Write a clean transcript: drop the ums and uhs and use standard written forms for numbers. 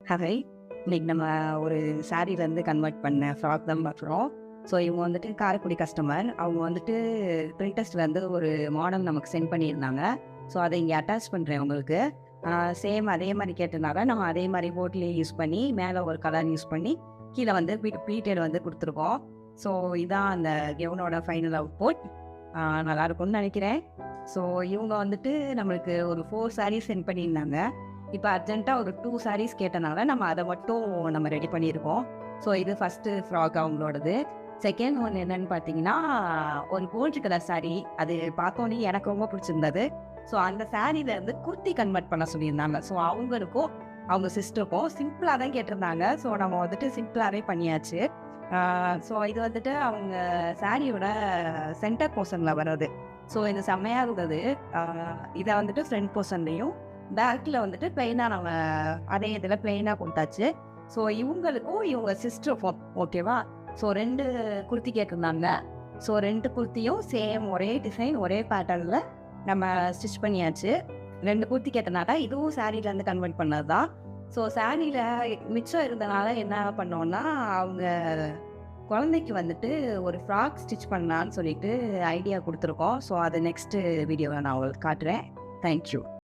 Hi. இன்னைக்கு நம்ம ஒரு சாரீலேருந்து கன்வெர்ட் பண்ண ஃப்ராக் தான் பார்க்குறோம். ஸோ இவங்க வந்துட்டு காரைக்குடி கஸ்டமர். அவங்க வந்துட்டு பிரிண்டஸ்ட்லேருந்து ஒரு மாடல் நமக்கு சென்ட் பண்ணியிருந்தாங்க. ஸோ அதை இங்கே அட்டாச் பண்ணுறேன் உங்களுக்கு. சேம் அதே மாதிரி கேட்டனால நம்ம அதே மாதிரி போட்லேயே யூஸ் பண்ணி மேலே ஒரு கலர் யூஸ் பண்ணி கீழே வந்து ப்ளீட்டட் வந்து கொடுத்துருக்கோம். ஸோ இதான் அந்த கெவுனோட ஃபைனல் அவுட்புட். நல்லாயிருக்கும்னு நினைக்கிறேன். ஸோ இவங்க வந்துட்டு நம்மளுக்கு ஒரு 4 சாரீஸ் சென்ட் பண்ணியிருந்தாங்க. இப்போ அர்ஜென்ட்டாக ஒரு 2 சாரீஸ் கேட்டனால நம்ம அதை மட்டும் நம்ம ரெடி பண்ணியிருக்கோம். ஸோ இது ஃபஸ்ட்டு ஃப்ராக் அவங்களோடது. செகண்ட் ஒன் என்னன்னு பார்த்தீங்கன்னா, ஒரு கோல்டு கலர் சாரீ. அது பார்த்தோன்னே எனக்கு ரொம்ப பிடிச்சிருந்தது. ஸோ அந்த சாரீலேருந்து குர்த்தி கன்வெர்ட் பண்ண சொல்லியிருந்தாங்க. ஸோ அவங்களுக்கும் அவங்க சிஸ்டருக்கும் சிம்பிளாக தான் கேட்டிருந்தாங்க. ஸோ நம்ம வந்துட்டு சிம்பிளாகவே பண்ணியாச்சு. ஸோ இது வந்துட்டு அவங்க சாரியோட சென்டர் போர்ஷனில் வர்றது. ஸோ இது செம்மையாக இருந்தது. இதை வந்துட்டு ஃப்ரண்ட் போர்ஷன்லேயும் பேக்கில் வந்துட்டு ப்ளைனாக நம்ம அதே இதில் ப்ளைனாக கொடுத்தாச்சு. ஸோ இவங்களுக்கும் இவங்க சிஸ்டருக்கும் ஓகேவா. ஸோ 2 குர்த்தி கேட்டிருந்தாங்க. ஸோ 2 குர்த்தியும் சேம் ஒரே டிசைன் ஒரே பேட்டர்னில் நம்ம ஸ்டிச் பண்ணியாச்சு. 2 குர்த்தி கேட்டனால இதுவும் சாரீலேருந்து கன்வெர்ட் பண்ணது தான். ஸோ சாரியில் மிச்சம் இருந்தனால என்ன பண்ணோன்னா, அவங்க குழந்தைக்கு வந்துட்டு ஒரு ஃப்ராக் ஸ்டிச் பண்ணலான்னு சொல்லிட்டு ஐடியா கொடுத்துருக்கோம். ஸோ அதை நெக்ஸ்ட்டு வீடியோவில் நான் உங்களுக்கு காட்டுறேன். தேங்க்யூ.